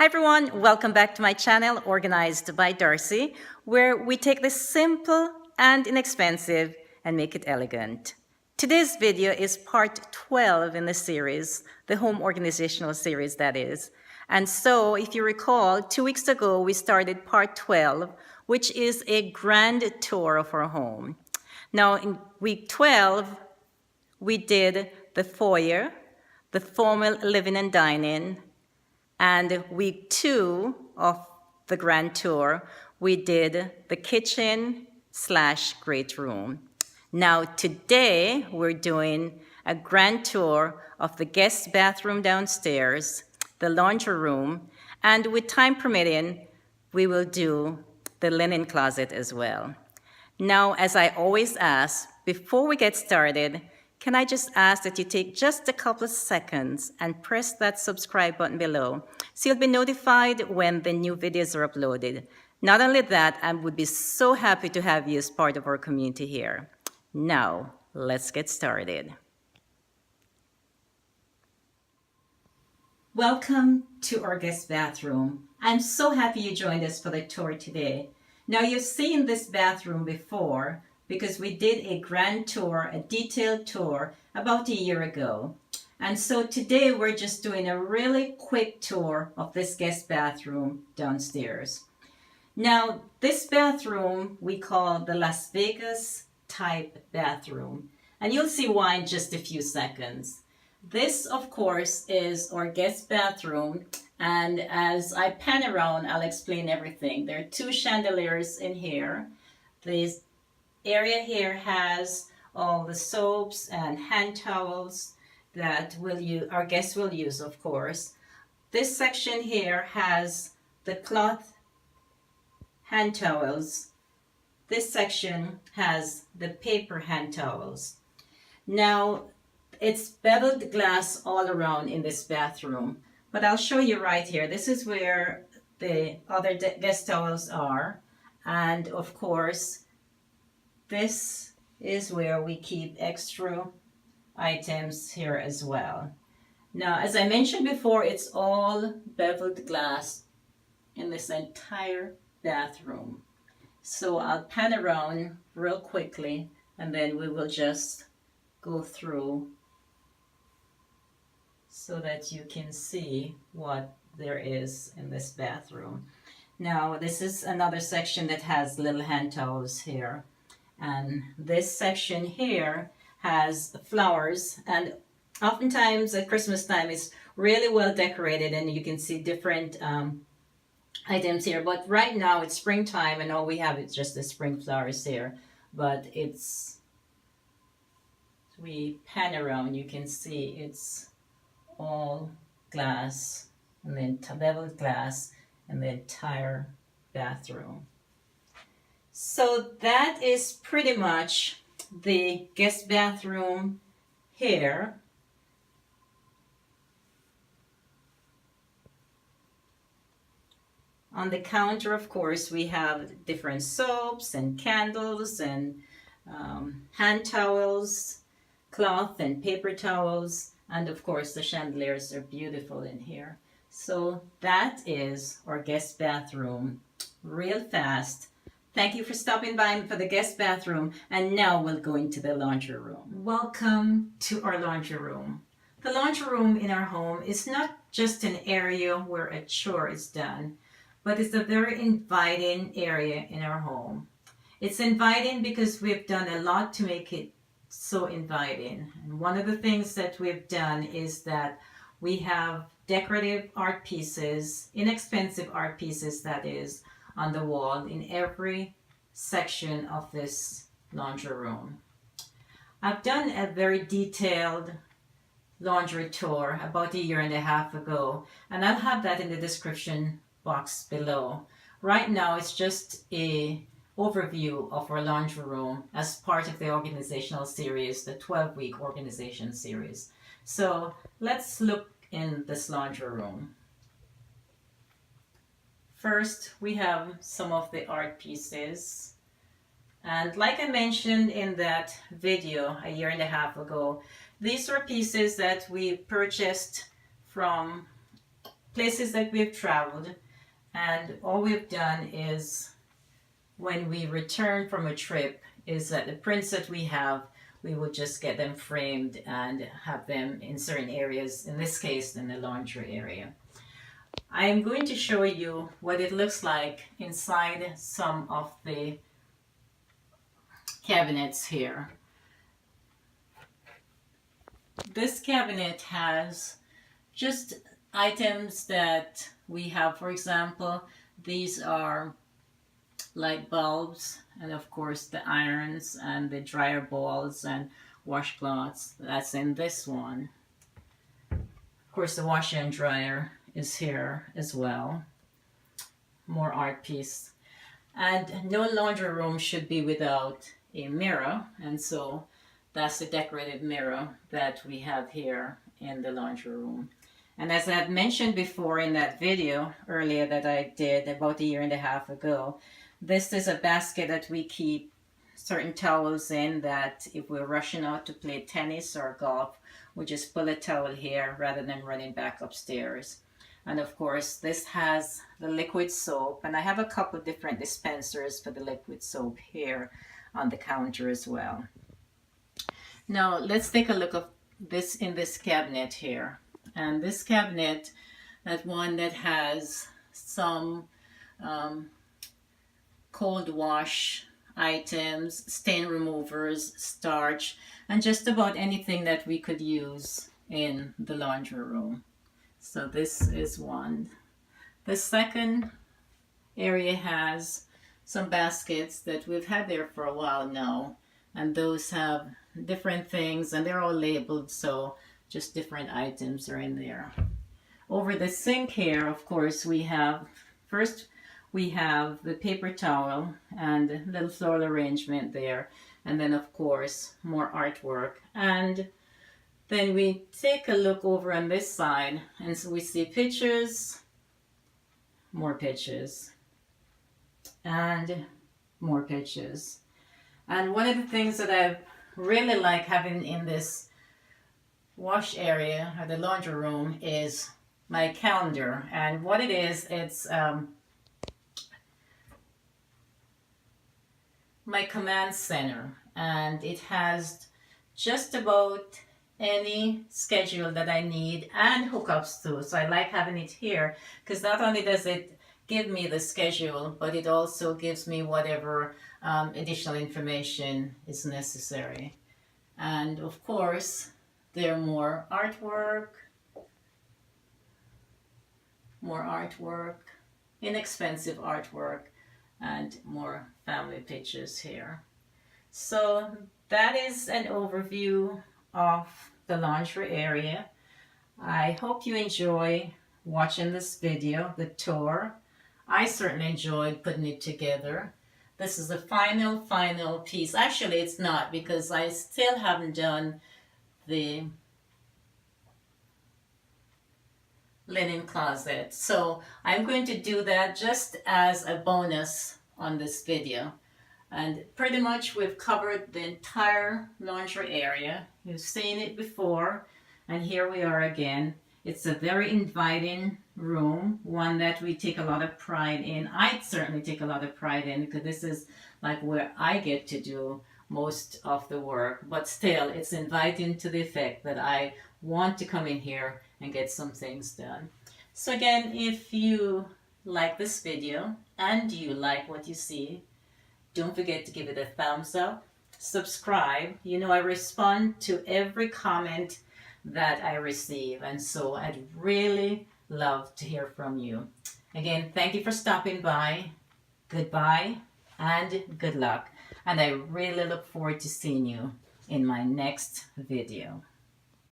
Hi everyone, welcome back to my channel Organized by Darcy, where we take the simple and inexpensive and make it elegant. Today's video is part 12 in the series, the home organizational series that is. And so if you recall, 2 weeks ago we started part 12, which is a grand tour of our home. Now in week 12, we did the foyer, the formal living and dining, and week 2 of the grand tour, we did the kitchen/great room. Now today, we're doing a grand tour of the guest bathroom downstairs, the laundry room, and with time permitting, we will do the linen closet as well. Now, as I always ask, before we get started, can I just ask that you take just a couple of seconds and press that subscribe button below so you'll be notified when the new videos are uploaded. Not only that, I would be so happy to have you as part of our community here. Now, let's get started. Welcome to our guest bathroom. I'm so happy you joined us for the tour today. Now, you've seen this bathroom before, because we did a grand tour, a detailed tour, about a year ago. And so today we're just doing a really quick tour of this guest bathroom downstairs. Now, this bathroom we call the Las Vegas type bathroom. And you'll see why in just a few seconds. This, of course, is our guest bathroom. And as I pan around, I'll explain everything. There are 2 chandeliers in here. This area here has all the soaps and hand towels that our guests will use, of course. This section here has the cloth hand towels. This section has the paper hand towels. Now, it's beveled glass all around in this bathroom, but I'll show you right here. This is where the other guest towels are, and of course, this is where we keep extra items here as well. Now, as I mentioned before, it's all beveled glass in this entire bathroom. So I'll pan around real quickly and then we will just go through so that you can see what there is in this bathroom. Now, this is another section that has little hand towels here. And this section here has flowers, and oftentimes at Christmas time it's really well decorated and you can see different items here. But right now it's springtime and all we have is just the spring flowers here. But we pan around, you can see it's all glass and then beveled glass in the entire bathroom. So that is pretty much the guest bathroom here. On the counter, of course, we have different soaps and candles and hand towels, cloth and paper towels, and of course the chandeliers are beautiful in here. So that is our guest bathroom, real fast. Thank you for stopping by for the guest bathroom, and now we'll go into the laundry room. Welcome to our laundry room. The laundry room in our home is not just an area where a chore is done, but it's a very inviting area in our home. It's inviting because we've done a lot to make it so inviting. And one of the things that we've done is that we have decorative art pieces, inexpensive art pieces that is, on the wall in every section of this laundry room. I've done a very detailed laundry tour about 1.5 years ago, and I'll have that in the description box below. Right now it's just a overview of our laundry room as part of the organizational series, the 12-week organization series. So let's look in this laundry room. First, we have some of the art pieces. And like I mentioned in that video 1.5 years ago, these are pieces that we purchased from places that we've traveled, and all we've done is when we return from a trip is that the prints that we have, we will just get them framed and have them in certain areas, in this case in the laundry area. I am going to show you what it looks like inside some of the cabinets here. This cabinet has just items that we have. For example, these are light bulbs, and of course the irons and the dryer balls and washcloths. That's in this one. Of course, the washer and dryer is here as well. More art piece. And no laundry room should be without a mirror, and so that's the decorative mirror that we have here in the laundry room. And as I've mentioned before in that video earlier that I did about a year and a half ago, this is a basket that we keep certain towels in, that if we're rushing out to play tennis or golf, we just pull a towel here rather than running back upstairs. And of course, this has the liquid soap, and I have a couple of different dispensers for the liquid soap here on the counter as well. Now let's take a look at this in this cabinet here. And this cabinet, that one that has some cold wash items, stain removers, starch, and just about anything that we could use in the laundry room. So this is one. The second area has some baskets that we've had there for a while now, and those have different things, and they're all labeled, so just different items are in there. Over the sink here, of course, we have, first we have the paper towel and a little floral arrangement there, and then of course more artwork. And then we take a look over on this side, and so we see pictures, more pictures, and more pictures. And one of the things that I really like having in this wash area or the laundry room is my calendar. And what it is, it's my command center, and it has just about any schedule that I need and hookups too. So I like having it here because not only does it give me the schedule, but it also gives me whatever additional information is necessary. And of course, there are more artwork, inexpensive artwork, and more family pictures here. So that is an overview of the laundry area. I hope you enjoy watching this video, the tour. I certainly enjoyed putting it together. This is the final piece. Actually, it's not, because I still haven't done the linen closet. So I'm going to do that just as a bonus on this video. And pretty much we've covered the entire laundry area. You've seen it before, and here we are again. It's a very inviting room, one that we take a lot of pride in. I certainly take a lot of pride in, because this is like where I get to do most of the work. But still, it's inviting to the effect that I want to come in here and get some things done. So again, if you like this video and you like what you see, don't forget to give it a thumbs up, subscribe. You know I respond to every comment that I receive, and so I'd really love to hear from you. Again, thank you for stopping by. Goodbye and good luck, and I really look forward to seeing you in my next video.